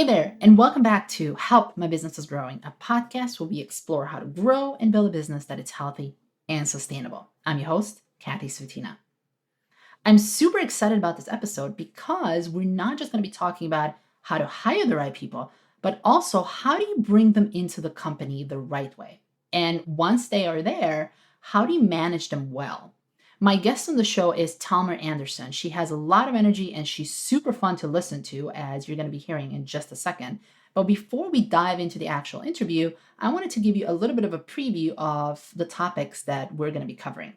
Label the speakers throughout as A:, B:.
A: Hey there, and welcome back to Help My Business is Growing, a podcast where we explore how to grow and build a business that is healthy and sustainable. I'm your host, Kathy Sutina. I'm super excited about this episode because we're not just going to be talking about how to hire the right people, but also how do you bring them into the company the right way? And once they are there, how do you manage them well? My guest on the show is Talmar Anderson. She has a lot of energy and she's super fun to listen to, as you're going to be hearing in just a second. But before we dive into the actual interview, I wanted to give you a little bit of a preview of the topics that we're going to be covering.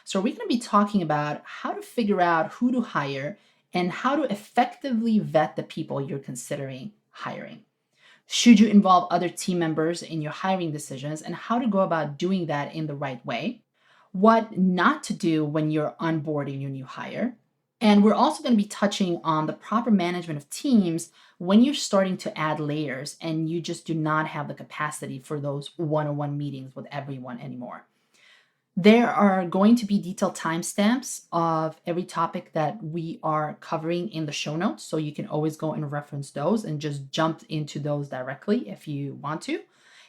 A: So we're going to be talking about how to figure out who to hire and how to effectively vet the people you're considering hiring. Should you involve other team members in your hiring decisions and how to go about doing that in the right way? What not to do when you're onboarding your new hire. And we're also going to be touching on the proper management of teams when you're starting to add layers and you just do not have the capacity for those one-on-one meetings with everyone anymore. There are going to be detailed timestamps of every topic that we are covering in the show notes, so you can always go and reference those and just jump into those directly if you want to.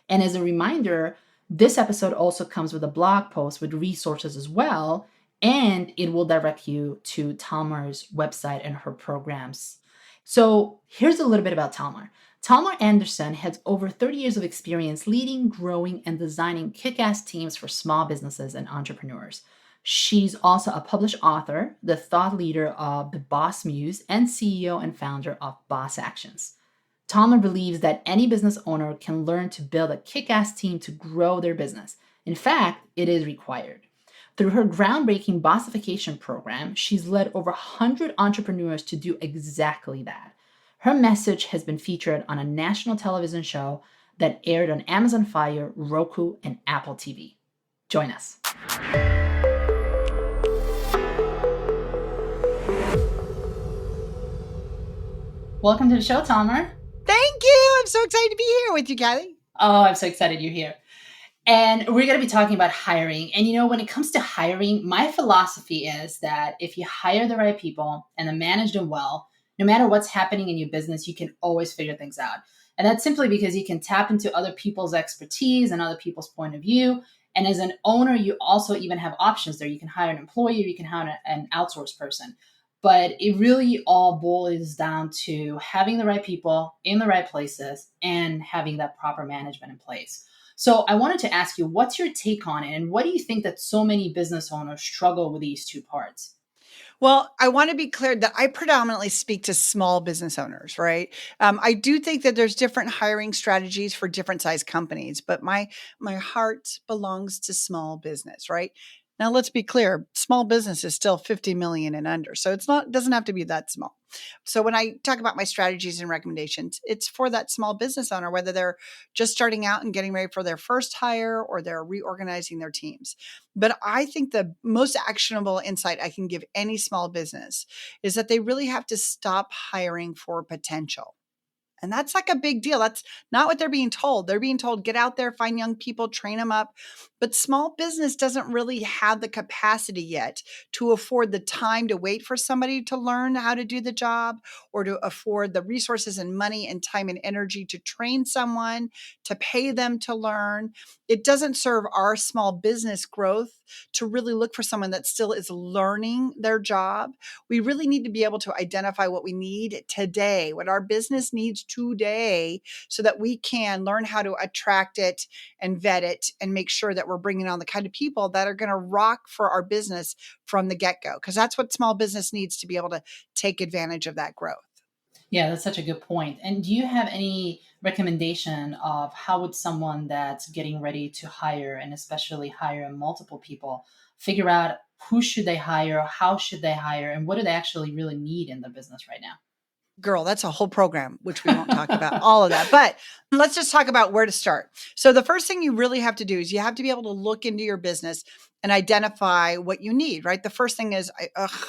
A: And as a reminder, this episode also comes with a blog post with resources as well, and it will direct you to Talmar's website and her programs. So here's a little bit about Talmar. Talmar Anderson has over 30 years of experience leading, growing, and designing kick-ass teams for small businesses and entrepreneurs. She's also a published author, the thought leader of the Boss Muse, and CEO and founder of Boss Actions. Talmar believes that any business owner can learn to build a kick-ass team to grow their business. In fact, it is required. Through her groundbreaking bossification program, she's led over 100 entrepreneurs to do exactly that. Her message has been featured on a national television show that aired on Amazon Fire, Roku, and Apple TV. Join us. Welcome to the show, Talmar.
B: Thank you. I'm so excited to be here with you, Kathy.
A: Oh, I'm so excited you're here. And we're going to be talking about hiring. And when it comes to hiring, my philosophy is that if you hire the right people and then manage them well, no matter what's happening in your business, you can always figure things out. And that's simply because you can tap into other people's expertise and other people's point of view. And as an owner, you also even have options there. You can hire an employee, or you can hire an outsourced person. But it really all boils down to having the right people in the right places and having that proper management in place. So I wanted to ask you, what's your take on it? And what do you think that so many business owners struggle with these two parts?
B: Well, I want to be clear that I predominantly speak to small business owners, right? I do think that there's different hiring strategies for different size companies, but my heart belongs to small business, right? Now, let's be clear, small business is still 50 million and under. So doesn't have to be that small. So when I talk about my strategies and recommendations, it's for that small business owner, whether they're just starting out and getting ready for their first hire or they're reorganizing their teams. But I think the most actionable insight I can give any small business is that they really have to stop hiring for potential. And that's like a big deal. That's not what they're being told. They're being told, get out there, find young people, train them up. But small business doesn't really have the capacity yet to afford the time to wait for somebody to learn how to do the job, or to afford the resources and money and time and energy to train someone, to pay them to learn. It doesn't serve our small business growth to really look for someone that still is learning their job. We really need to be able to identify what we need today, what our business needs today, so that we can learn how to attract it and vet it and make sure that we're bringing on the kind of people that are going to rock for our business from the get-go, because that's what small business needs to be able to take advantage of that growth.
A: Yeah, that's such a good point. And do you have any recommendation of how would someone that's getting ready to hire, and especially hire multiple people, figure out who should they hire, how should they hire, and what do they actually really need in the business right now?
B: Girl, that's a whole program, which we won't talk about all of that. But let's just talk about where to start. So the first thing you really have to do is you have to be able to look into your business and identify what you need, right? The first thing is,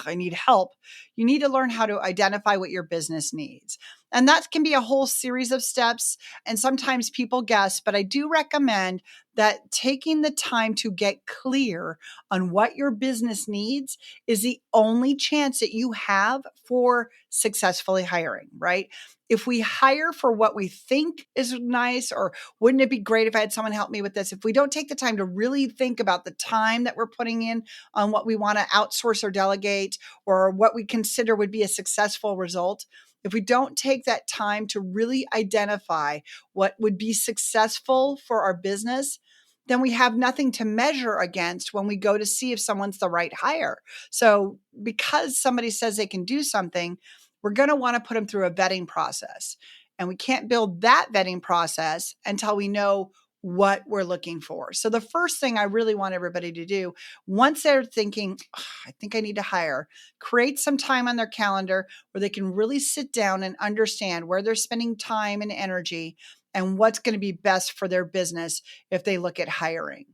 B: I need help. You need to learn how to identify what your business needs. And that can be a whole series of steps. And sometimes people guess, but I do recommend that taking the time to get clear on what your business needs is the only chance that you have for successfully hiring, right? if we hire for what we think is nice, or wouldn't it be great if I had someone help me with this? If we don't take the time to really think about the time that we're putting in on what we want to outsource or delegate, or what we consider would be a successful result, if we don't take that time to really identify what would be successful for our business, then we have nothing to measure against when we go to see if someone's the right hire. So because somebody says they can do something, we're going to want to put them through a vetting process. And we can't build that vetting process until we know what we're looking for. So the first thing I really want everybody to do, once they're thinking, "Oh, I think I need to hire," create some time on their calendar where they can really sit down and understand where they're spending time and energy and what's going to be best for their business if they look at hiring.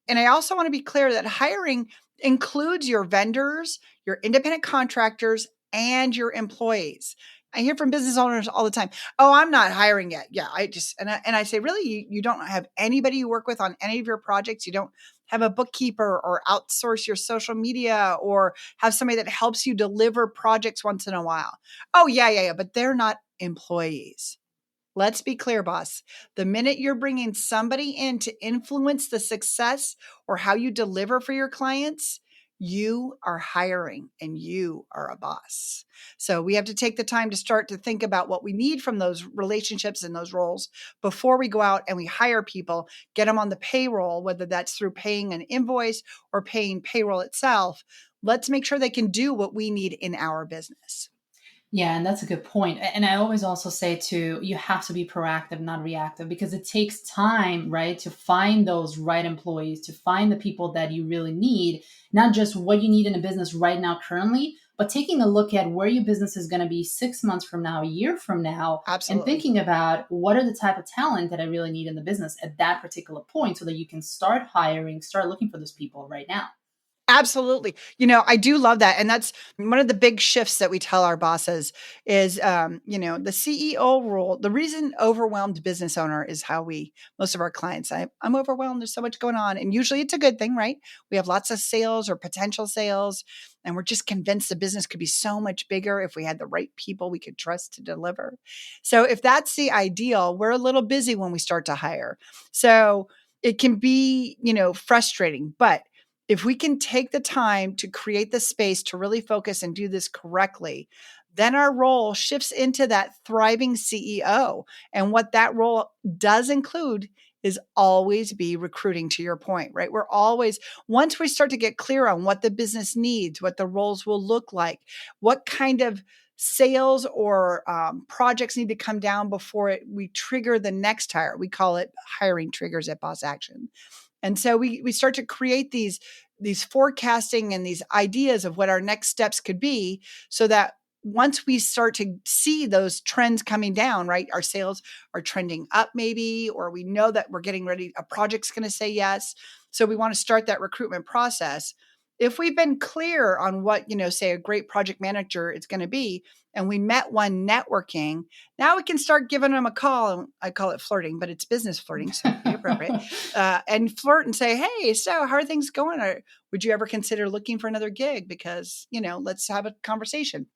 B: And I also want to be clear that hiring includes your vendors, your independent contractors, and your employees. I hear from business owners all the time, "Oh, I'm not hiring yet." Yeah, I say, really, you don't have anybody you work with on any of your projects? You don't have a bookkeeper, or outsource your social media, or have somebody that helps you deliver projects once in a while? "Oh, yeah, but they're not employees." Let's be clear, boss. The minute you're bringing somebody in to influence the success or how you deliver for your clients, you are hiring and you are a boss. So we have to take the time to start to think about what we need from those relationships and those roles before we go out and we hire people, get them on the payroll, whether that's through paying an invoice or paying payroll itself. Let's make sure they can do what we need in our business.
A: Yeah, and that's a good point. And I always also say too, you have to be proactive, not reactive, because it takes time, right, to find those right employees, to find the people that you really need, not just what you need in a business right now currently, but taking a look at where your business is going to be 6 months from now, a year from now, and
B: Absolutely.
A: thinking about what are the type of talent that I really need in the business at that particular point so that you can start hiring, start looking for those people right now.
B: Absolutely. I do love that. And that's one of the big shifts that we tell our bosses is, the CEO role. The reason overwhelmed business owner is how most of our clients, I'm overwhelmed. There's so much going on. And usually it's a good thing, right? We have lots of sales or potential sales, and we're just convinced the business could be so much bigger if we had the right people we could trust to deliver. So if that's the ideal, we're a little busy when we start to hire. So it can be, frustrating, but if we can take the time to create the space to really focus and do this correctly, then our role shifts into that thriving CEO. And what that role does include is always be recruiting, to your point, right? We're always, once we start to get clear on what the business needs, what the roles will look like, what kind of sales or projects need to come down before we trigger the next hire. We call it hiring triggers at Boss Action. And so we start to create these forecasting and these ideas of what our next steps could be, so that once we start to see those trends coming down, right? Our sales are trending up maybe, or we know that we're getting ready, a project's going to say yes. So we want to start that recruitment process. If we've been clear on what, say a great project manager is going to be, and we met one networking, now we can start giving them a call. I call it flirting, but it's business flirting, so be appropriate. And flirt and say, "Hey, so how are things going? Or would you ever consider looking for another gig? Because, let's have a conversation."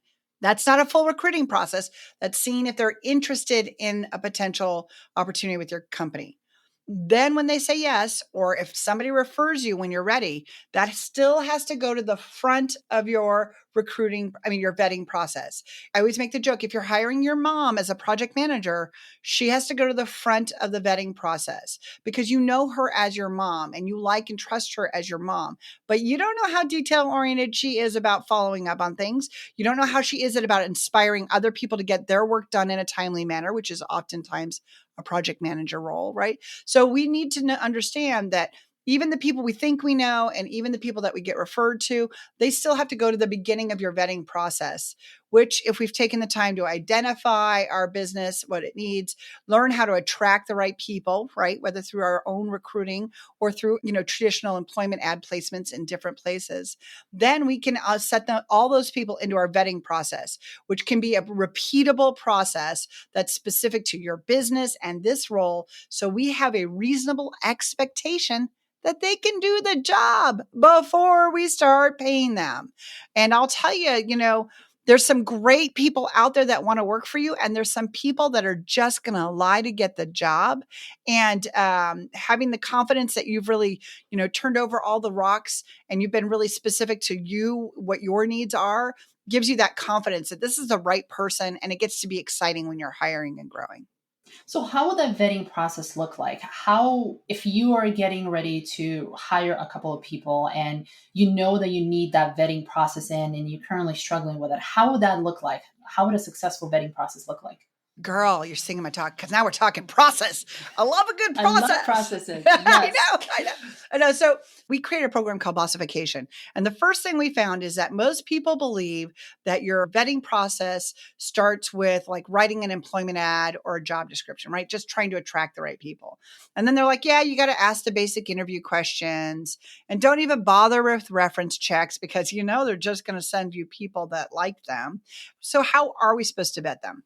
B: That's not a full recruiting process. That's seeing if they're interested in a potential opportunity with your company. Then when they say yes, or if somebody refers you when you're ready, that still has to go to the front of your your vetting process. I always make the joke, if you're hiring your mom as a project manager, she has to go to the front of the vetting process, because you know her as your mom and you like and trust her as your mom, but you don't know how detail oriented she is about following up on things. You don't know how she is about inspiring other people to get their work done in a timely manner, which is oftentimes a project manager role, right? So we need to understand that even the people we think we know, and even the people that we get referred to, they still have to go to the beginning of your vetting process, which, if we've taken the time to identify our business, what it needs, learn how to attract the right people, right? Whether through our own recruiting or through, traditional employment ad placements in different places, then we can set all those people into our vetting process, which can be a repeatable process that's specific to your business and this role. So we have a reasonable expectation that they can do the job before we start paying them. And I'll tell you, There's some great people out there that want to work for you, and there's some people that are just going to lie to get the job. And having the confidence that you've really, turned over all the rocks and you've been really specific to you, what your needs are, gives you that confidence that this is the right person, and it gets to be exciting when you're hiring and growing.
A: So, how would that vetting process look like? How, if you are getting ready to hire a couple of people and you know that you need that vetting process in and you're currently struggling with it, how would that look like? How would a successful vetting process look like?
B: Girl, you're singing my talk because now we're talking process. I love a good
A: I love
B: process.
A: processes.
B: I
A: Yes.
B: know, I know, I know. So we created a program called Bossification. And the first thing we found is that most people believe that your vetting process starts with like writing an employment ad or a job description, right? Just trying to attract the right people. And then they're like, yeah, you got to ask the basic interview questions and don't even bother with reference checks because they're just going to send you people that like them. So how are we supposed to vet them?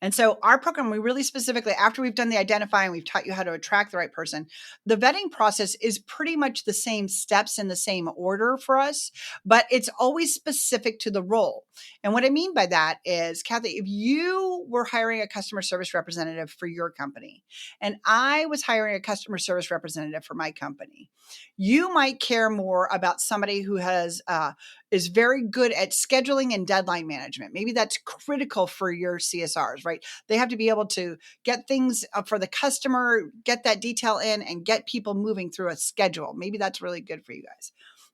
B: And so our program, we really specifically, after we've done the identifying, we've taught you how to attract the right person. The vetting process is pretty much the same steps in the same order for us, but it's always specific to the role. And what I mean by that is, Kathy, if you were hiring a customer service representative for your company, and I was hiring a customer service representative for my company, you might care more about somebody who is very good at scheduling and deadline management. Maybe that's critical for your CSRs, right? They have to be able to get things for the customer, get that detail in, and get people moving through a schedule. Maybe that's really good for you guys.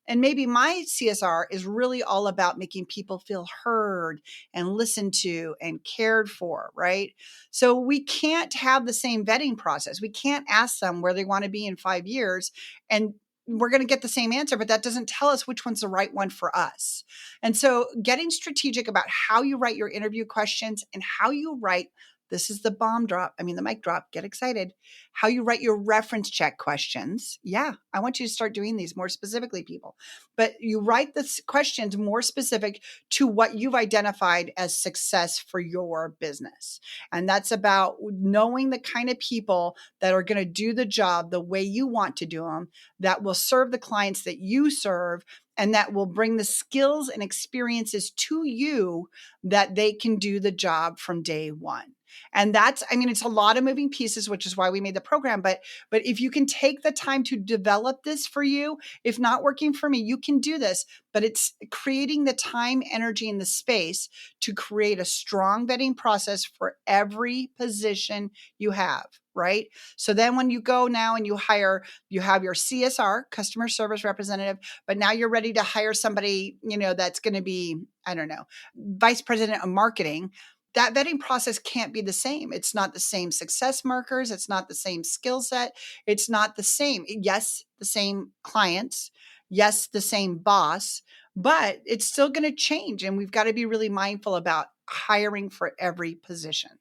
B: And maybe my CSR is really all about making people feel heard and listened to and cared for, right? So we can't have the same vetting process. We can't ask them where they want to be in 5 years and we're going to get the same answer, but that doesn't tell us which one's the right one for us. And so getting strategic about how you write your interview questions and how you write, this is the bomb drop. I mean, the mic drop, get excited. How you write your reference check questions. Yeah, I want you to start doing these more specifically, people. But you write the questions more specific to what you've identified as success for your business. And that's about knowing the kind of people that are going to do the job the way you want to do them, that will serve the clients that you serve, and that will bring the skills and experiences to you that they can do the job from day one. And it's a lot of moving pieces, which is why we made the program. But if you can take the time to develop this for you, if not working for me, you can do this. But it's creating the time, energy, and the space to create a strong vetting process for every position you have, right? So then when you go now and you hire, you have your CSR, customer service representative, but now you're ready to hire somebody, that's going to be, I don't know, vice president of marketing. That vetting process can't be the same. It's not the same success markers. It's not the same skill set. It's not the same. Yes, the same clients. Yes, the same boss, but it's still going to change. And we've got to be really mindful about hiring for every position.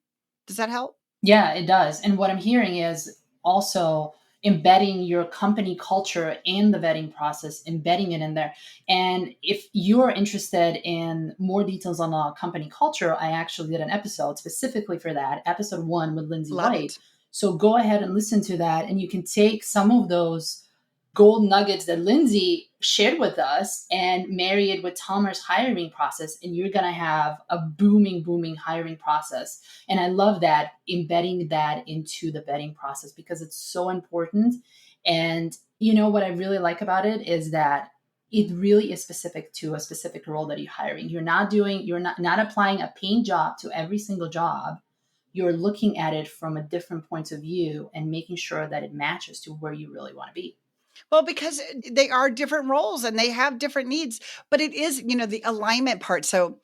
B: Does that help?
A: Yeah, it does. And what I'm hearing is also embedding your company culture in the vetting process, embedding it in there. And if you're interested in more details on the company culture, I actually did an episode specifically for that, episode 1 with Lindsay
B: Love
A: White.
B: it.
A: So go ahead and listen to that, and you can take some of those gold nuggets that Lindsay shared with us and marry it with Talmar's hiring process, and you're going to have a booming hiring process. And I love that, embedding that into the vetting process, because it's so important. And what I really like about it is that it really is specific to a specific role that you're hiring. You're not applying a paying job to every single job. You're looking at it from a different point of view and making sure that it matches to where you really want to be.
B: Well, because they are different roles and they have different needs, but it is, the alignment part. So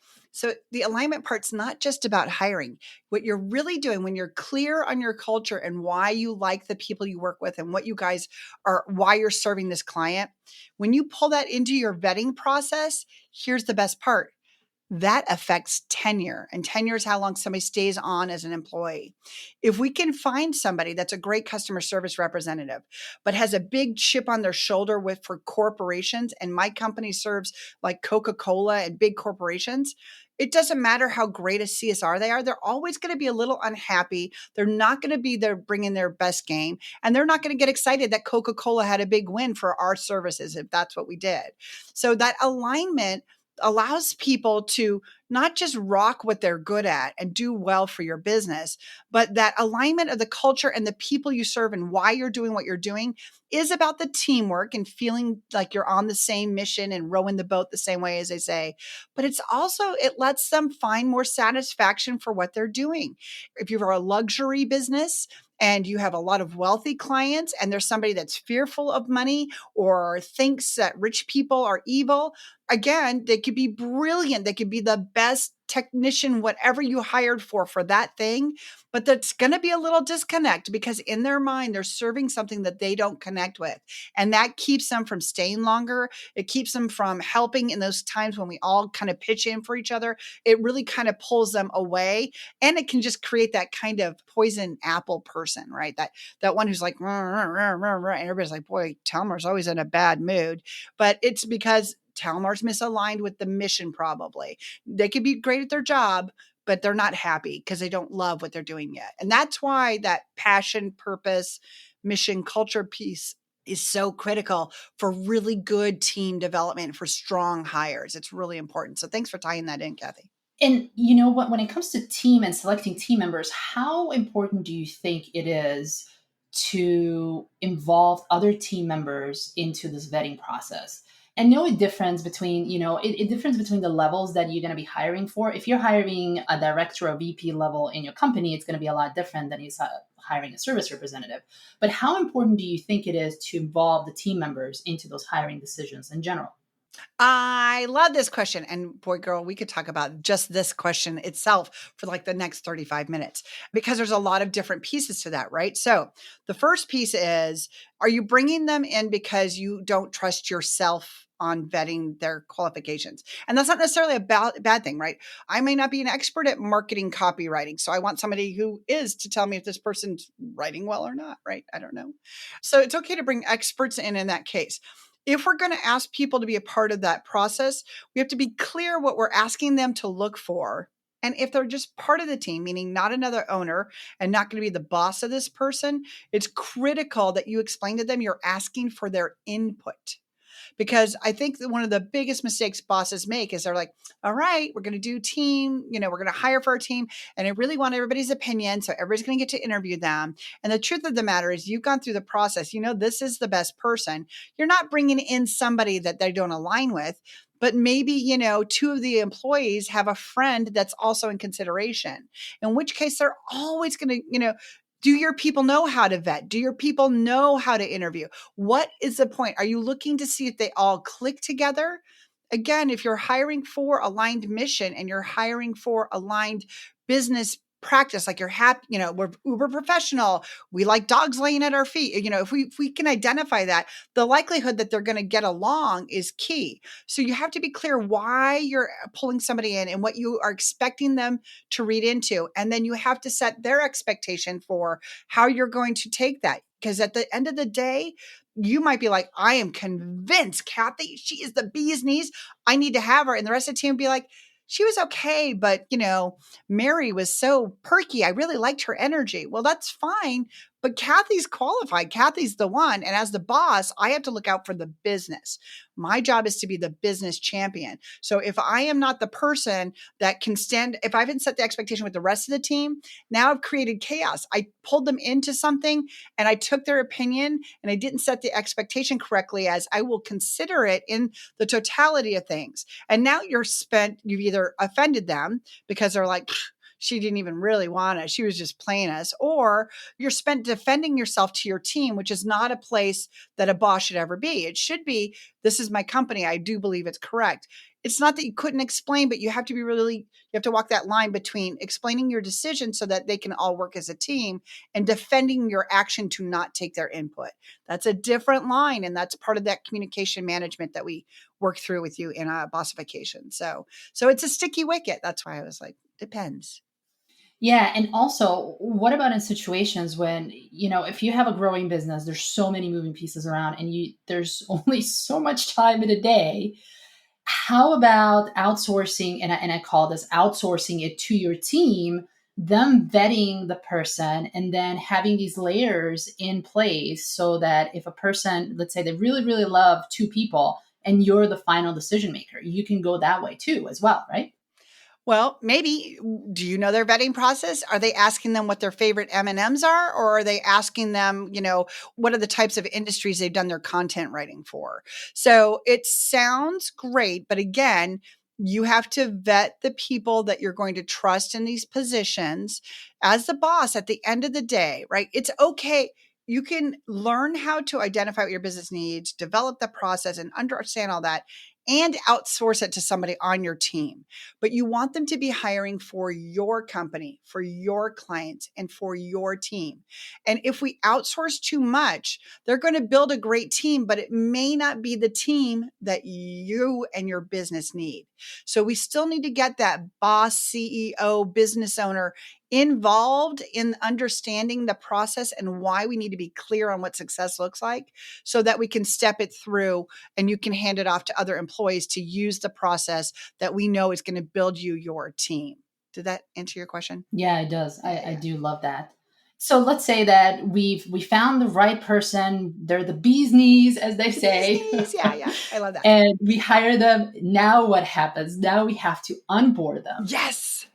B: the alignment part's not just about hiring. What you're really doing when you're clear on your culture and why you like the people you work with and what you guys are, why you're serving this client, when you pull that into your vetting process, here's the best part. That affects tenure, and tenure is how long somebody stays on as an employee. If we can find somebody that's a great customer service representative, but has a big chip on their shoulder for corporations, and my company serves like Coca-Cola and big corporations, it doesn't matter how great a CSR they are. They're always going to be a little unhappy. They're not going to be there bringing their best game, and they're not going to get excited that Coca-Cola had a big win for our services if that's what we did. So that alignment allows people to not just rock what they're good at and do well for your business, but that alignment of the culture and the people you serve and why you're doing what you're doing is about the teamwork and feeling like you're on the same mission and rowing the boat the same way, as they say. But it's also, it lets them find more satisfaction for what they're doing. If you're a luxury business and you have a lot of wealthy clients and there's somebody that's fearful of money or thinks that rich people are evil, again, they could be brilliant. They could be the best technician, whatever you hired for that thing. But that's going to be a little disconnect because in their mind, they're serving something that they don't connect with. And that keeps them from staying longer. It keeps them from helping in those times when we all kind of pitch in for each other. It really kind of pulls them away. And it can just create that kind of poison apple person, right? That one who's like, "Rah, rah, rah, rah," and everybody's like, boy, Talmar's always in a bad mood. But it's because Talmar's misaligned with the mission, probably. They could be great at their job, but they're not happy because they don't love what they're doing yet. And that's why that passion, purpose, mission, culture piece is so critical for really good team development, for strong hires. It's really important. So thanks for tying that in, Kathy.
A: And you know what, when it comes to team and selecting team members, how important do you think it is to involve other team members into this vetting process? And know a difference between, a difference between the levels that you're going to be hiring for. If you're hiring a director or VP level in your company, it's going to be a lot different than hiring a service representative. But how important do you think it is to involve the team members into those hiring decisions in general?
B: I love this question. And boy, girl, we could talk about just this question itself for like the next 35 minutes because there's a lot of different pieces to that, right? So the first piece is, are you bringing them in because you don't trust yourself on vetting their qualifications? And that's not necessarily a bad thing, right? I may not be an expert at marketing copywriting. So I want somebody who is to tell me if this person's writing well or not, right? I don't know. So it's okay to bring experts in that case. If we're going to ask people to be a part of that process, we have to be clear what we're asking them to look for. And if they're just part of the team, meaning not another owner and not going to be the boss of this person, it's critical that you explain to them you're asking for their input. Because I think that one of the biggest mistakes bosses make is they're like, all right, we're going to do team, we're going to hire for our team. And I really want everybody's opinion. So everybody's going to get to interview them. And the truth of the matter is you've gone through the process. This is the best person. You're not bringing in somebody that they don't align with. But maybe, two of the employees have a friend that's also in consideration, in which case they're always going to, do your people know how to vet? Do your people know how to interview? What is the point? Are you looking to see if they all click together? Again, if you're hiring for aligned mission and you're hiring for aligned business practice, like you're happy, we're uber professional. We like dogs laying at our feet. If we can identify that, the likelihood that they're going to get along is key. So you have to be clear why you're pulling somebody in and what you are expecting them to read into. And then you have to set their expectation for how you're going to take that. Because at the end of the day, you might be like, I am convinced Kathy, she is the bee's knees. I need to have her. And the rest of the team would be like, she was okay, but Mary was so perky. I really liked her energy. Well, that's fine, but Kathy's qualified. Kathy's the one. And as the boss, I have to look out for the business. My job is to be the business champion. So if I am not the person that can stand, if I haven't set the expectation with the rest of the team, now I've created chaos. I pulled them into something and I took their opinion and I didn't set the expectation correctly as I will consider it in the totality of things. And now you've either offended them because they're like, she didn't even really want us. She was just playing us. Or you're spent defending yourself to your team, which is not a place that a boss should ever be. It should be, this is my company. I do believe it's correct. It's not that you couldn't explain, but you have to you have to walk that line between explaining your decision so that they can all work as a team and defending your action to not take their input. That's a different line. And that's part of that communication management that we work through with you in a bossification. So it's a sticky wicket. That's why I was like, depends.
A: Yeah. And also, what about in situations when, if you have a growing business, there's so many moving pieces around and there's only so much time in a day. How about outsourcing, and I call this outsourcing it to your team, them vetting the person and then having these layers in place so that if a person, let's say they really, really love two people and you're the final decision maker, you can go that way too as well, right?
B: Well, maybe do you know their vetting process? Are they asking them what their favorite M&Ms are, or are they asking them, what are the types of industries they've done their content writing for? So it sounds great, but again, you have to vet the people that you're going to trust in these positions as the boss at the end of the day, right? It's okay. You can learn how to identify what your business needs, develop the process and understand all that and outsource it to somebody on your team, but you want them to be hiring for your company, for your clients, and for your team. And if we outsource too much, they're going to build a great team, but it may not be the team that you and your business need. So we still need to get that boss, CEO, business owner involved in understanding the process and why we need to be clear on what success looks like so that we can step it through and you can hand it off to other employees to use the process that we know is going to build you your team. Did that answer your question?
A: Yeah, it does. I
B: Yeah.
A: do love that. So let's say that we found the right person. They're the bee's knees, as they
B: The bee's
A: say,
B: knees. Yeah, yeah. I love that.
A: and we hire them. Now what happens? Now we have to onboard them.
B: Yes.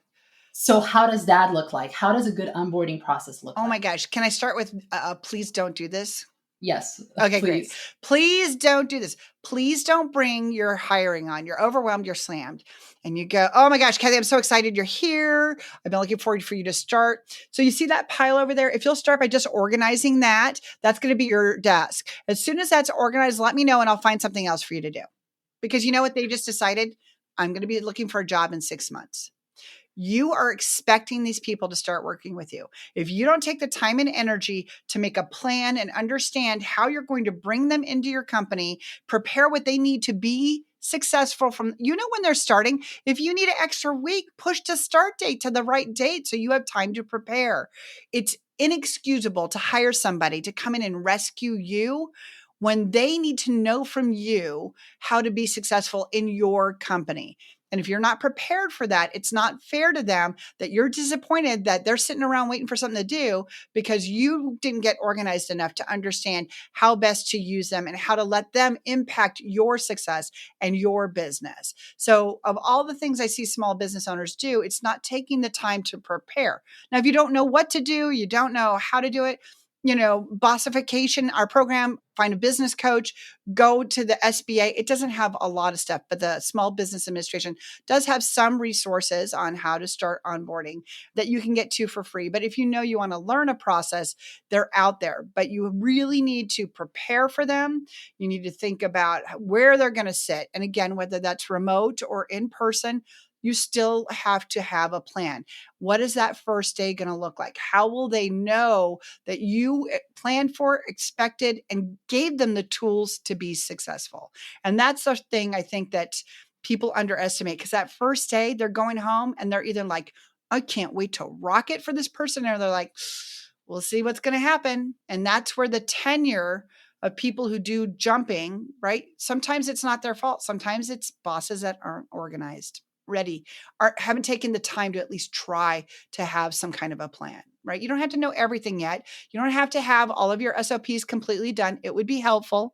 A: So how does that look like? How does a good onboarding process look
B: Oh my
A: like?
B: gosh. Can I start with please don't do this?
A: Yes,
B: Okay, great.
A: please.
B: Please don't do this. Please don't bring your hiring on. You're overwhelmed, you're slammed. And you go, oh my gosh, Kathy, I'm so excited you're here. I've been looking forward for you to start. So you see that pile over there? If you'll start by just organizing that, that's going to be your desk. As soon as that's organized, let me know and I'll find something else for you to do. Because you know what they just decided? I'm going to be looking for a job in 6 months. You are expecting these people to start working with you. If you don't take the time and energy to make a plan and understand how you're going to bring them into your company, prepare what they need to be successful from, when they're starting. If you need an extra week, push the start date to the right date so you have time to prepare. It's inexcusable to hire somebody to come in and rescue you when they need to know from you how to be successful in your company. And if you're not prepared for that, it's not fair to them that you're disappointed that they're sitting around waiting for something to do because you didn't get organized enough to understand how best to use them and how to let them impact your success and your business. So, of all the things I see small business owners do, it's not taking the time to prepare. Now, if you don't know what to do, you don't know how to do it, bossification, our program, find a business coach, go to the SBA. It doesn't have a lot of stuff, but the Small Business Administration does have some resources on how to start onboarding that you can get to for free. But if you know you want to learn a process, they're out there, but you really need to prepare for them. You need to think about where they're going to sit. And again, whether that's remote or in person, you still have to have a plan. What is that first day going to look like? How will they know that you planned for, expected, and gave them the tools to be successful? And that's the thing I think that people underestimate, because that first day they're going home and they're either like, I can't wait to rock it for this person, or they're like, we'll see what's going to happen. And that's where the tenure of people who do jumping, right? Sometimes it's not their fault. Sometimes it's bosses that aren't organized, ready, or haven't taken the time to at least try to have some kind of a plan, right? You don't have to know everything yet. You don't have to have all of your SOPs completely done. It would be helpful.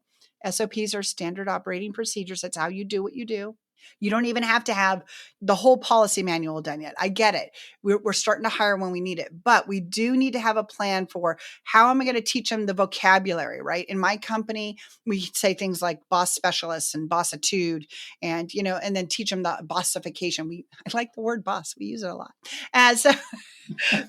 B: SOPs are standard operating procedures. That's how you do what you do. You don't even have to have the whole policy manual done yet. I get it. We're starting to hire when we need it, but we do need to have a plan for how am I going to teach them the vocabulary, right? In my company, we say things like boss specialists and bossitude, and and then teach them the bossification. I like the word boss. We use it a lot. So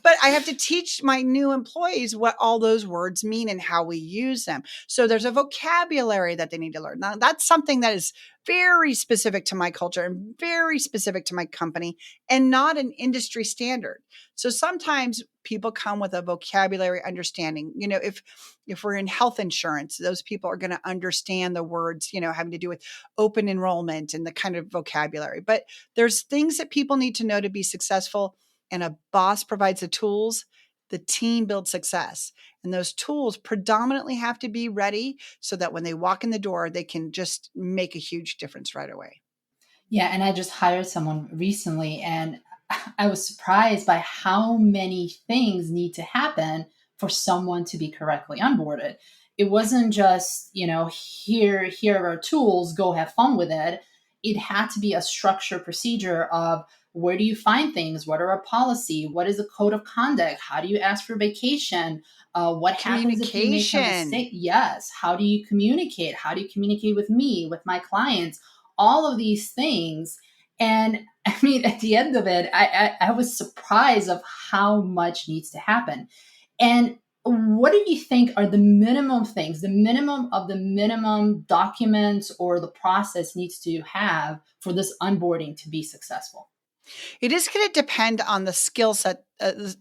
B: but I have to teach my new employees what all those words mean and how we use them. So there's a vocabulary that they need to learn. Now, that's something that is very specific to my culture and very specific to my company and not an industry standard. So sometimes people come with a vocabulary understanding. If we're in health insurance, those people are going to understand the words, having to do with open enrollment and the kind of vocabulary. But there's things that people need to know to be successful, and a boss provides the tools. The team builds success. And those tools predominantly have to be ready so that when they walk in the door, they can just make a huge difference right away.
A: Yeah, and I just hired someone recently, and I was surprised by how many things need to happen for someone to be correctly onboarded. It wasn't just, here are our tools, go have fun with it. It had to be a structured procedure of Where do you find things? What are a policy? What is a code of conduct? How do you ask for vacation? What happens if you make a
B: Communication.
A: mistake? Yes. How do you communicate? How do you communicate with me, with my clients? All of these things. And I mean, at the end of it, I was surprised of how much needs to happen. And what do you think are the minimum things, the minimum of the minimum documents or the process needs to have for this onboarding to be successful?
B: It is going to depend on the skill set.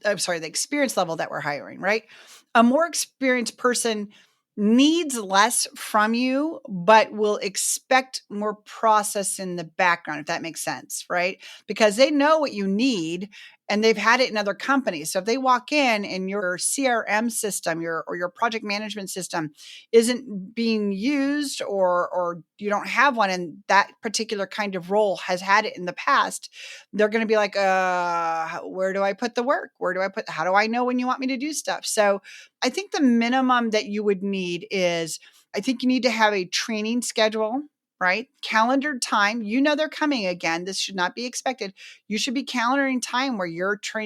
B: I'm sorry, the experience level that we're hiring, right? A more experienced person needs less from you, but will expect more process in the background, if that makes sense, right? Because they know what you need and they've had it in other companies. So if they walk in and your CRM system, your project management system isn't being used, or you don't have one, and that particular kind of role has had it in the past, they're going to be like, where do I put the work? How do I know when you want me to do stuff? So I think the minimum that you would need is, I think you need to have a training schedule, right? Calendared time. You know they're coming again. This should not be expected. You should be calendaring time where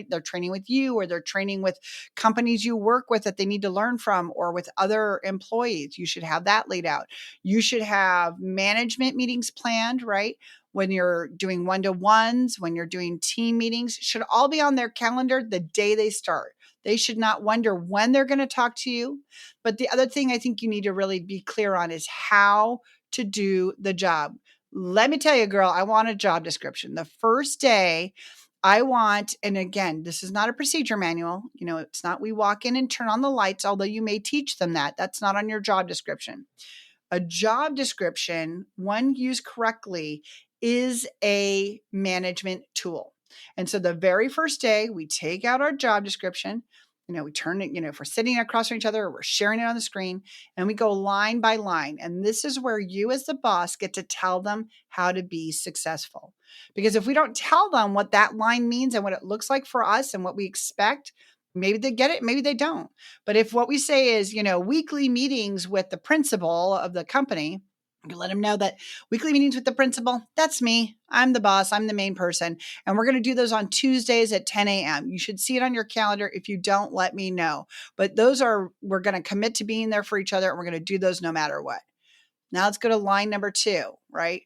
B: they're training with you, or they're training with companies you work with that they need to learn from, or with other employees. You should have that laid out. You should have management meetings planned, right? When you're doing one-to-ones, when you're doing team meetings, should all be on their calendar the day they start. They should not wonder when they're going to talk to you. But the other thing I think you need to really be clear on is how to do the job. Let me tell you, girl, I want a job description. The first day, I want, and again, this is not a procedure manual. It's not we walk in and turn on the lights, although you may teach them that. That's not on your job description. A job description, when used correctly, is a management tool. And so the very first day, we take out our job description, we turn it, if we're sitting across from each other or we're sharing it on the screen, and we go line by line. And this is where you, as the boss, get to tell them how to be successful. Because if we don't tell them what that line means and what it looks like for us and what we expect, maybe they get it, maybe they don't. But if what we say is, weekly meetings with the principal of the company, you let them know that weekly meetings with the principal, that's me. I'm the boss. I'm the main person. And we're going to do those on Tuesdays at 10 a.m. You should see it on your calendar. If you don't, let me know. But we're going to commit to being there for each other, and we're going to do those no matter what. Now let's go to line number 2, right?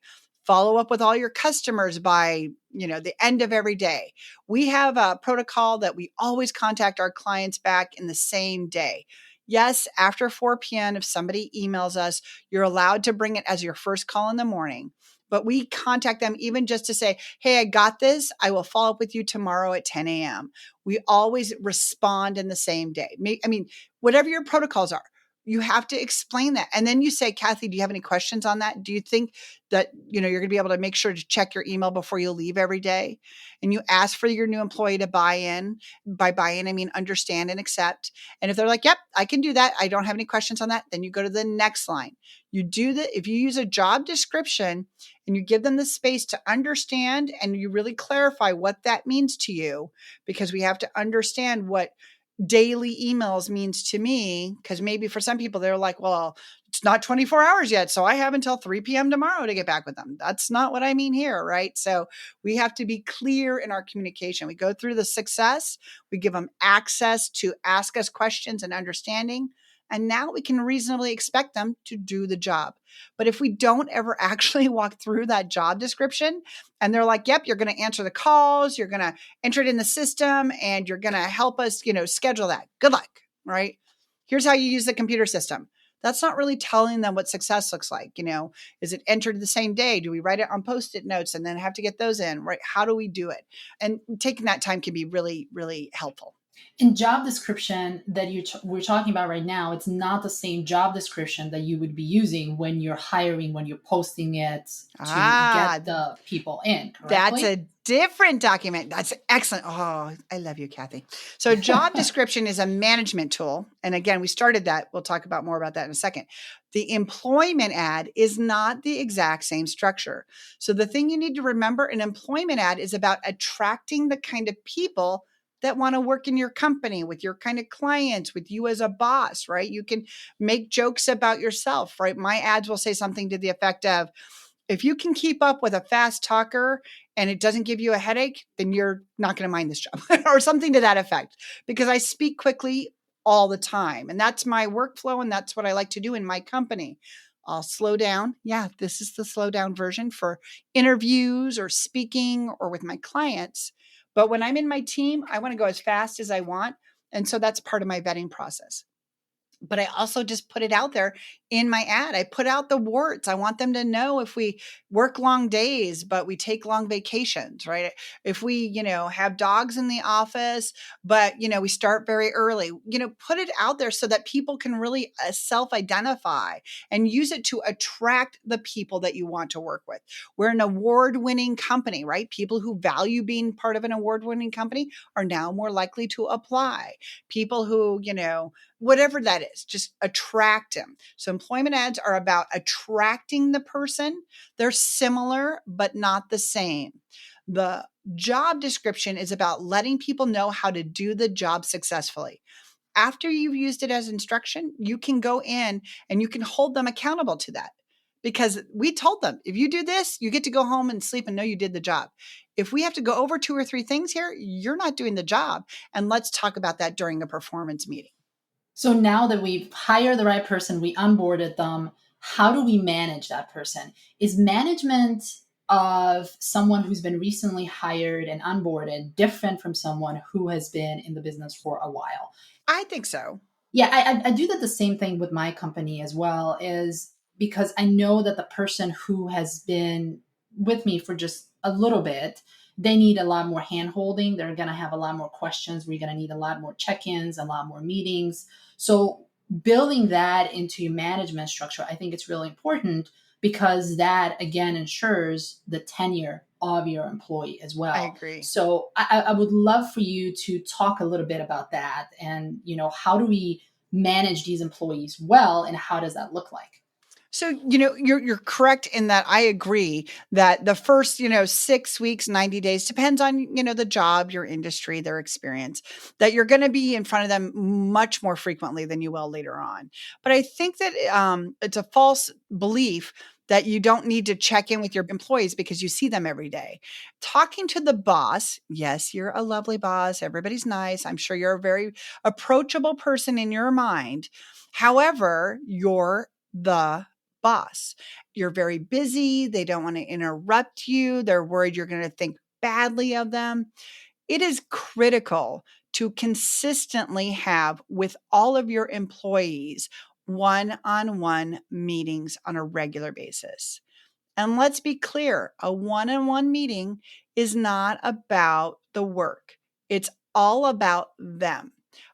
B: Follow up with all your customers by, the end of every day. We have a protocol that we always contact our clients back in the same day. Yes, after 4 p.m., if somebody emails us, you're allowed to bring it as your first call in the morning. But we contact them even just to say, hey, I got this. I will follow up with you tomorrow at 10 a.m. We always respond in the same day. Whatever your protocols are, you have to explain that. And then you say, Kathy, do you have any questions on that? Do you think that, you're going to be able to make sure to check your email before you leave every day? And you ask for your new employee to buy in. By buy in, I mean understand and accept. And if they're like, yep, I can do that, I don't have any questions on that, then you go to the next line. You do that. If you use a job description and you give them the space to understand, and you really clarify what that means to you, because we have to understand what daily emails means to me, because maybe for some people they're like, well, it's not 24 hours yet, so I have until 3 p.m. tomorrow to get back with them. That's not what I mean here, right? So we have to be clear in our communication. We go through the success, we give them access to ask us questions and understanding, and now we can reasonably expect them to do the job. But if we don't ever actually walk through that job description and they're like, yep, you're going to answer the calls, you're going to enter it in the system, and you're going to help us, schedule that. Good luck, right? Here's how you use the computer system. That's not really telling them what success looks like. Is it entered the same day? Do we write it on Post-it notes and then have to get those in, right? How do we do it? And taking that time can be really, really helpful.
A: In job description that we're talking about right now, it's not the same job description that you would be using when you're hiring, when you're posting it to
B: Ah,
A: get the people in,
B: that's
A: correctly?
B: a different document. That's excellent. Oh, I love you, Kathy. So job description is a management tool. And again, we started that. We'll talk about more about that in a second. The employment ad is not the exact same structure. So the thing you need to remember, an employment ad is about attracting the kind of people that want to work in your company, with your kind of clients, with you as a boss, right? You can make jokes about yourself, right? My ads will say something to the effect of, if you can keep up with a fast talker and it doesn't give you a headache, then you're not going to mind this job or something to that effect, because I speak quickly all the time. And that's my workflow. And that's what I like to do in my company. I'll slow down. Yeah, this is the slow down version for interviews or speaking or with my clients. But when I'm in my team, I want to go as fast as I want. And so that's part of my vetting process. But I also just put it out there in my ad. I put out the warts. I want them to know if we work long days, but we take long vacations, right? If we, have dogs in the office, but, we start very early, put it out there so that people can really self identify and use it to attract the people that you want to work with. We're an award winning company, right? People who value being part of an award winning company are now more likely to apply. People who, whatever that is, just attract them. So employment ads are about attracting the person. They're similar, but not the same. The job description is about letting people know how to do the job successfully. After you've used it as instruction, you can go in and you can hold them accountable to that. Because we told them, if you do this, you get to go home and sleep and know you did the job. If we have to go over 2 or 3 things here, you're not doing the job. And let's talk about that during a performance meeting.
A: So now that we've hired the right person, we onboarded them, how do we manage that person? Is management of someone who's been recently hired and onboarded different from someone who has been in the business for a while?
B: I think so.
A: Yeah, I do that the same thing with my company as well, is because I know that the person who has been with me for just a little bit, they need a lot more hand holding. They're going to have a lot more questions. We're going to need a lot more check-ins, a lot more meetings. So building that into your management structure, I think it's really important, because that again ensures the tenure of your employee as well.
B: I agree.
A: So I would love for you to talk a little bit about that, and how do we manage these employees well, and how does that look like?
B: So, you're correct in that. I agree that the first, 6 weeks, 90 days depends on, the job, your industry, their experience, that you're going to be in front of them much more frequently than you will later on. But I think that it's a false belief that you don't need to check in with your employees because you see them every day. Talking to the boss, yes, you're a lovely boss. Everybody's nice. I'm sure you're a very approachable person in your mind. However, you're the boss. You're very busy. They don't want to interrupt you. They're worried you're going to think badly of them. It is critical to consistently have with all of your employees one-on-one meetings on a regular basis. And let's be clear, a one-on-one meeting is not about the work. It's all about them.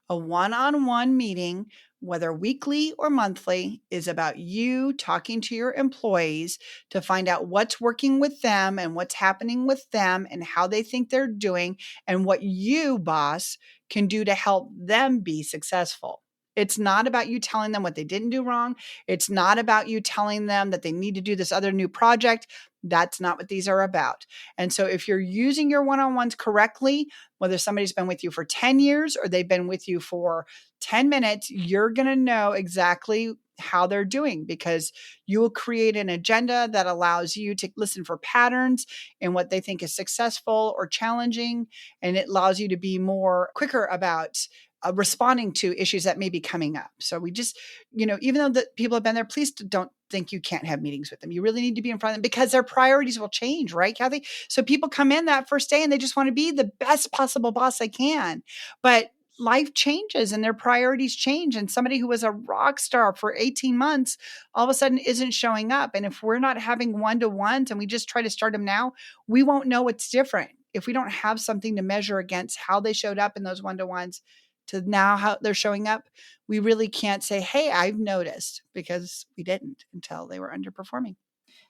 B: A one-on-one meeting, whether weekly or monthly, is about you talking to your employees to find out what's working with them and what's happening with them and how they think they're doing and what you, boss, can do to help them be successful. It's not about you telling them what they didn't do wrong. It's not about you telling them that they need to do this other new project. That's not what these are about. And so if you're using your one-on-ones correctly, whether somebody's been with you for 10 years or they've been with you for 10 minutes, you're going to know exactly how they're doing, because you will create an agenda that allows you to listen for patterns in what they think is successful or challenging. And it allows you to be more quicker about responding to issues that may be coming up. So we just, even though the people have been there, please don't think you can't have meetings with them. You really need to be in front of them because their priorities will change, right, Kathy? So people come in that first day and they just want to be the best possible boss they can. But life changes and their priorities change. And somebody who was a rock star for 18 months all of a sudden isn't showing up. And if we're not having one-to-ones and we just try to start them now, we won't know what's different. If we don't have something to measure against how they showed up in those one-to-ones to now how they're showing up, we really can't say, hey, I've noticed, because we didn't until they were underperforming.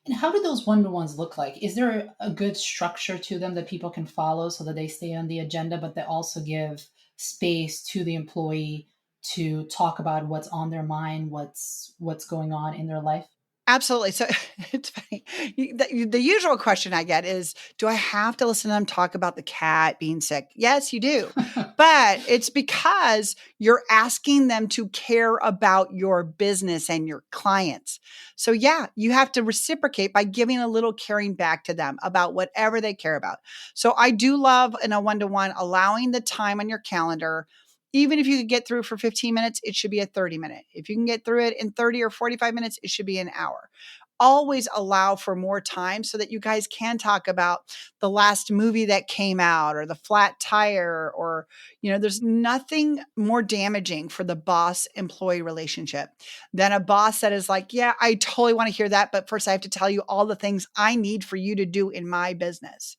A: And how do those one-to-ones look like? Is there a good structure to them that people can follow so that they stay on the agenda, but they also give space to the employee to talk about what's on their mind, what's going on in their life?
B: Absolutely. So it's funny. The usual question I get is, do I have to listen to them talk about the cat being sick? Yes, you do. But it's because you're asking them to care about your business and your clients. So, yeah, you have to reciprocate by giving a little caring back to them about whatever they care about. So, I do love in a one to one allowing the time on your calendar. Even if you could get through for 15 minutes, it should be a 30-minute. If you can get through it in 30 or 45 minutes, it should be an hour. Always allow for more time so that you guys can talk about the last movie that came out or the flat tire, or, there's nothing more damaging for the boss employee relationship than a boss that is like, yeah, I totally want to hear that. But first I have to tell you all the things I need for you to do in my business.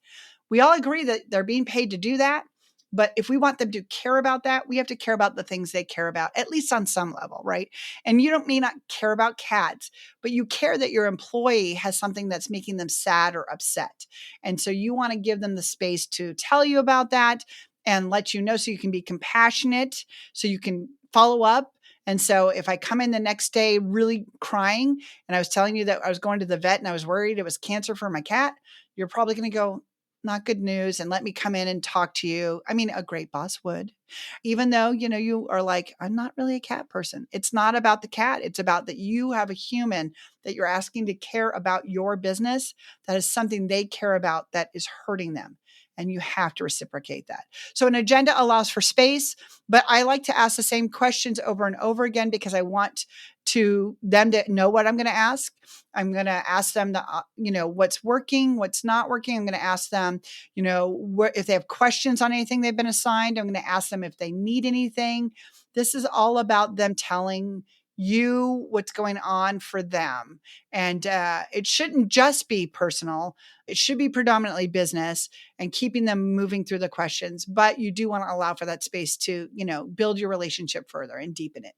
B: We all agree that they're being paid to do that. But if we want them to care about that, we have to care about the things they care about, at least on some level, right? And you may not care about cats, but you care that your employee has something that's making them sad or upset. And so you want to give them the space to tell you about that and let you know so you can be compassionate, so you can follow up. And so if I come in the next day really crying and I was telling you that I was going to the vet and I was worried it was cancer for my cat, you're probably going to go, not good news, and let me come in and talk to you. I mean, a great boss would, even though, you are like, I'm not really a cat person. It's not about the cat. It's about that you have a human that you're asking to care about your business. That is something they care about that is hurting them. And you have to reciprocate that. So an agenda allows for space, but I like to ask the same questions over and over again because I want them to know what I'm going to ask. I'm going to ask them what's working, what's not working. I'm going to ask them, if they have questions on anything they've been assigned. I'm going to ask them if they need anything. This is all about them telling you what's going on for them. And it shouldn't just be personal. It should be predominantly business and keeping them moving through the questions. But you do want to allow for that space to, build your relationship further and deepen it.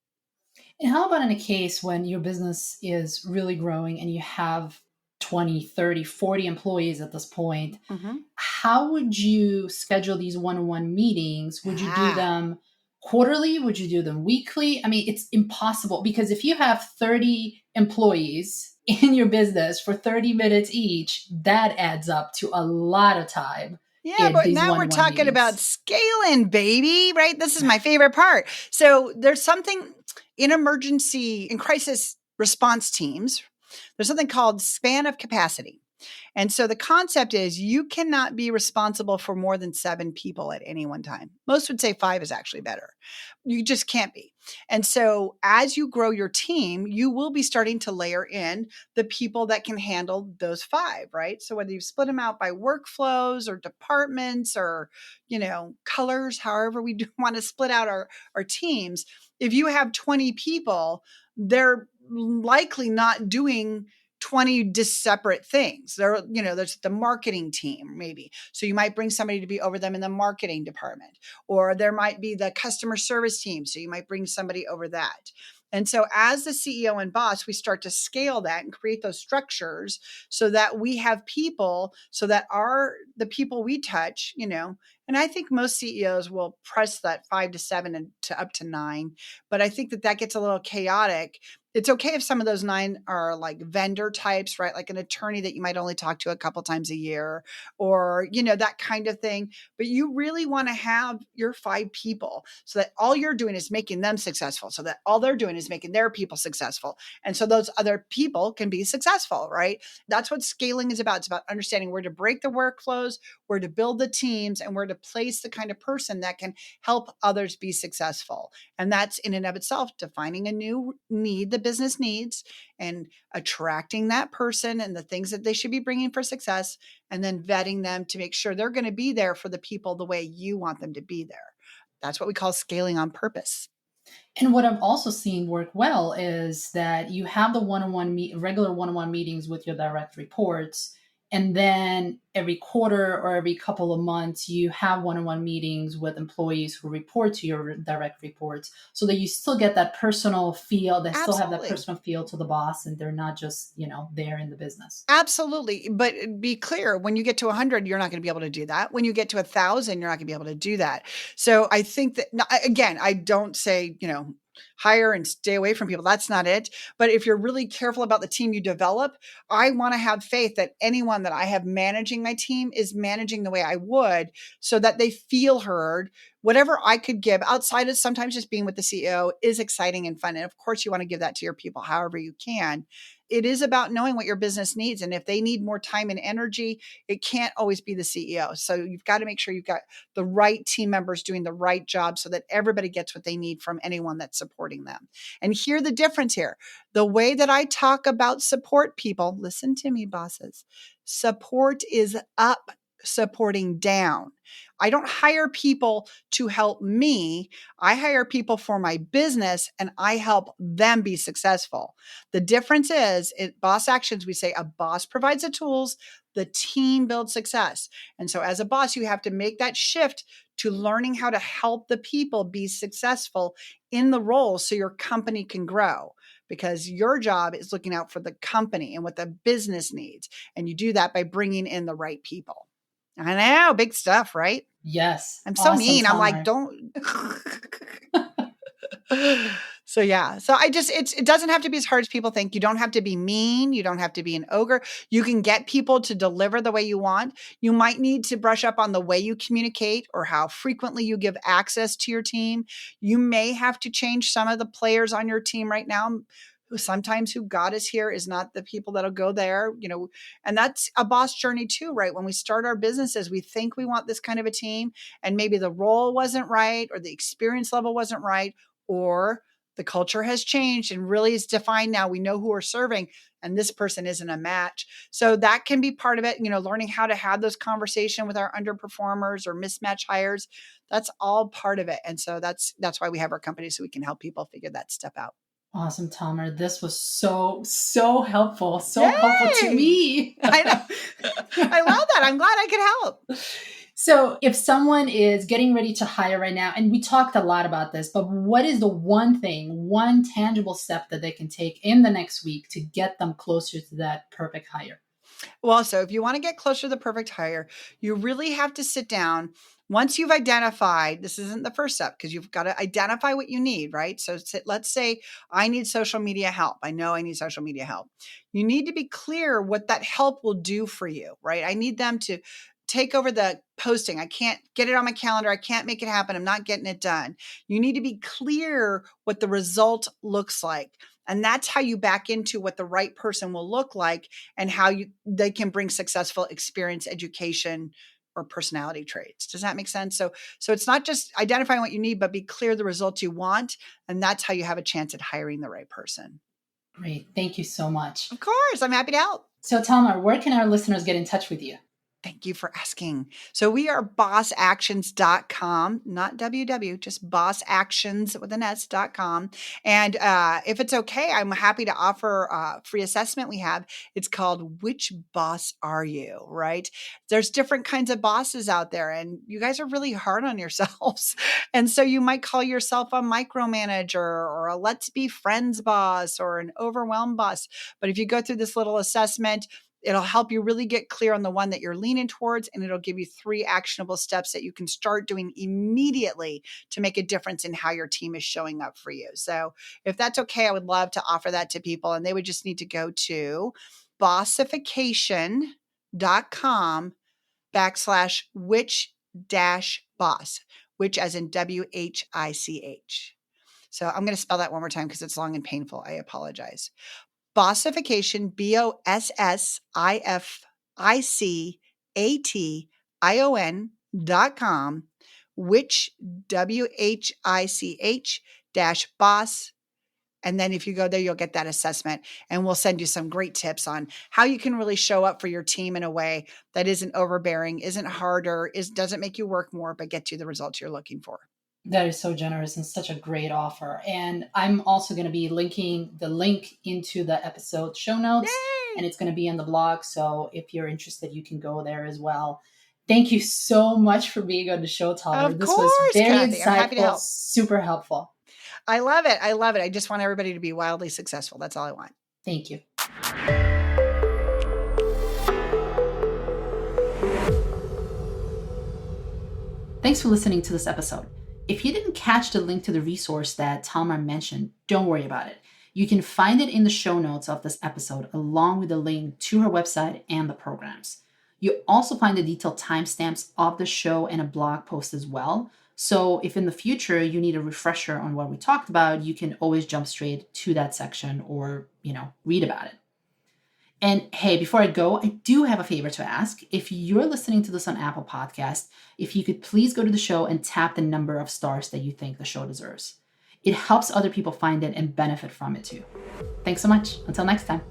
A: And how about in a case when your business is really growing and you have 20, 30, 40 employees at this point?
B: Mm-hmm.
A: How would you schedule these one-on-one meetings? Would you do
B: Ah,
A: them quarterly? Would you do them weekly? I mean, it's impossible because if you have 30 employees in your business for 30 minutes each, that adds up to a lot of time
B: yeah,
A: in
B: but
A: these
B: now we're
A: one-on-one
B: talking about
A: meetings.
B: scaling, baby, right? This is my favorite part. So there's something in emergency and crisis response teams. There's something called span of capacity. And so the concept is you cannot be responsible for more than 7 people at any one time. Most would say 5 is actually better. You just can't be. And so as you grow your team, you will be starting to layer in the people that can handle those 5, right? So whether you split them out by workflows or departments or, colors, however we do want to split out our teams, if you have 20 people, they're likely not doing 20 separate things. There's the marketing team, maybe. So you might bring somebody to be over them in the marketing department, or there might be the customer service team. So you might bring somebody over that. And so as the CEO and boss, we start to scale that and create those structures so that we have people so that the people we touch, and I think most CEOs will press that 5 to 7 and to up to 9, but I think that gets a little chaotic. It's okay if some of those 9 are like vendor types, right? Like an attorney that you might only talk to a couple times a year or, that kind of thing. But you really want to have your 5 people so that all you're doing is making them successful, so that all they're doing is making their people successful. And so those other people can be successful, right? That's what scaling is about. It's about understanding where to break the workflows, where to build the teams, and where to place the kind of person that can help others be successful. And that's in and of itself defining a new need the business needs and attracting that person and the things that they should be bringing for success, and then vetting them to make sure they're going to be there for the people the way you want them to be there. That's what we call scaling on purpose.
A: And what I've also seen work well is that you have the regular one-on-one meetings with your direct reports, and then every quarter or every couple of months, you have one-on-one meetings with employees who report to your direct reports, so that you still get that personal feel. They still have that
B: Absolutely.
A: personal feel to the boss, and they're not just there in the business.
B: Absolutely. But be clear, when you get to 100, you're not going to be able to do that. When you get to 1,000, you're not going to be able to do that. So I think that, again, I don't say, hire and stay away from people. That's not it. But if you're really careful about the team you develop, I want to have faith that anyone that I have managing my team is managing the way I would so that they feel heard. Whatever I could give outside of sometimes just being with the CEO is exciting and fun. And of course, you want to give that to your people however you can. It is about knowing what your business needs. And if they need more time and energy, it can't always be the CEO. So you've got to make sure you've got the right team members doing the right job so that everybody gets what they need from anyone that's supporting them. And hear the difference here. The way that I talk about support people, listen to me, bosses, support is up, supporting down. I don't hire people to help me. I hire people for my business and I help them be successful. The difference is at Boss Actions, we say a boss provides the tools, the team builds success. And so as a boss, you have to make that shift to learning how to help the people be successful in the role so your company can grow. Because your job is looking out for the company and what the business needs. And you do that by bringing in the right people. I know, big stuff, right?
A: Yes.
B: I'm so
A: Awesome,
B: mean. I'm like,
A: Talmar.
B: don't. So yeah. So it doesn't have to be as hard as people think. You don't have to be mean. You don't have to be an ogre. You can get people to deliver the way you want. You might need to brush up on the way you communicate or how frequently you give access to your team. You may have to change some of the players on your team right now. Sometimes who got us here is not the people that'll go there, and that's a boss journey too, right? When we start our businesses, we think we want this kind of a team and maybe the role wasn't right or the experience level wasn't right or the culture has changed and really is defined now. We know who we're serving and this person isn't a match. So that can be part of it, learning how to have those conversations with our underperformers or mismatch hires. That's all part of it. And so that's why we have our company so we can help people figure that stuff out.
A: Awesome, Talmar. This was so helpful. So helpful to me.
B: I know. I love that. I'm glad I could help.
A: So if someone is getting ready to hire right now, and we talked a lot about this, but what is the one tangible step that they can take in the next week to get them closer to that perfect hire?
B: Well, so if you want to get closer to the perfect hire, you really have to sit down. Once you've identified, this isn't the first step because you've got to identify what you need, right? So let's say I need social media help. I know I need social media help. You need to be clear what that help will do for you, right? I need them to take over the posting. I can't get it on my calendar. I can't make it happen. I'm not getting it done. You need to be clear what the result looks like. And that's how you back into what the right person will look like and how they can bring successful experience, education, or personality traits. Does that make sense? So it's not just identifying what you need, but be clear the results you want. And that's how you have a chance at hiring the right person.
A: Great. Thank you so much.
B: Of course. I'm happy to help.
A: So Talmar, where can our listeners get in touch with you?
B: Thank you for asking. So we are bossactions.com, not www, just bossactions with an S.com. And if it's okay, I'm happy to offer a free assessment we have. It's called Which Boss Are You, right? There's different kinds of bosses out there and you guys are really hard on yourselves. And so you might call yourself a micromanager or a let's be friends boss or an overwhelmed boss. But if you go through this little assessment, it'll help you really get clear on the one that you're leaning towards, and it'll give you 3 actionable steps that you can start doing immediately to make a difference in how your team is showing up for you. So if that's okay, I would love to offer that to people, and they would just need to go to bossification.com/which-boss, which as in WHICH. So I'm going to spell that one more time because it's long and painful. I apologize. Bossification, BOSSIFICATION.com, which WHICH-boss. And then if you go there, you'll get that assessment and we'll send you some great tips on how you can really show up for your team in a way that isn't overbearing, isn't harder, doesn't make you work more, but get you the results you're looking for.
A: That is so generous and such a great offer. And I'm also going to be linking the link into the episode show notes. Yay! And it's going to be in the blog. So if you're interested, you can go there as well. Thank you so much for being on the show, Talmar. This was very insightful, super helpful.
B: I love it. I love it. I just want everybody to be wildly successful. That's all I want.
A: Thank you. Thanks for listening to this episode. If you didn't catch the link to the resource that Talmar mentioned, don't worry about it. You can find it in the show notes of this episode, along with a link to her website and the programs. You'll also find the detailed timestamps of the show and a blog post as well. So if in the future you need a refresher on what we talked about, you can always jump straight to that section or, read about it. And hey, before I go, I do have a favor to ask. If you're listening to this on Apple Podcast, if you could please go to the show and tap the number of stars that you think the show deserves. It helps other people find it and benefit from it too. Thanks so much. Until next time.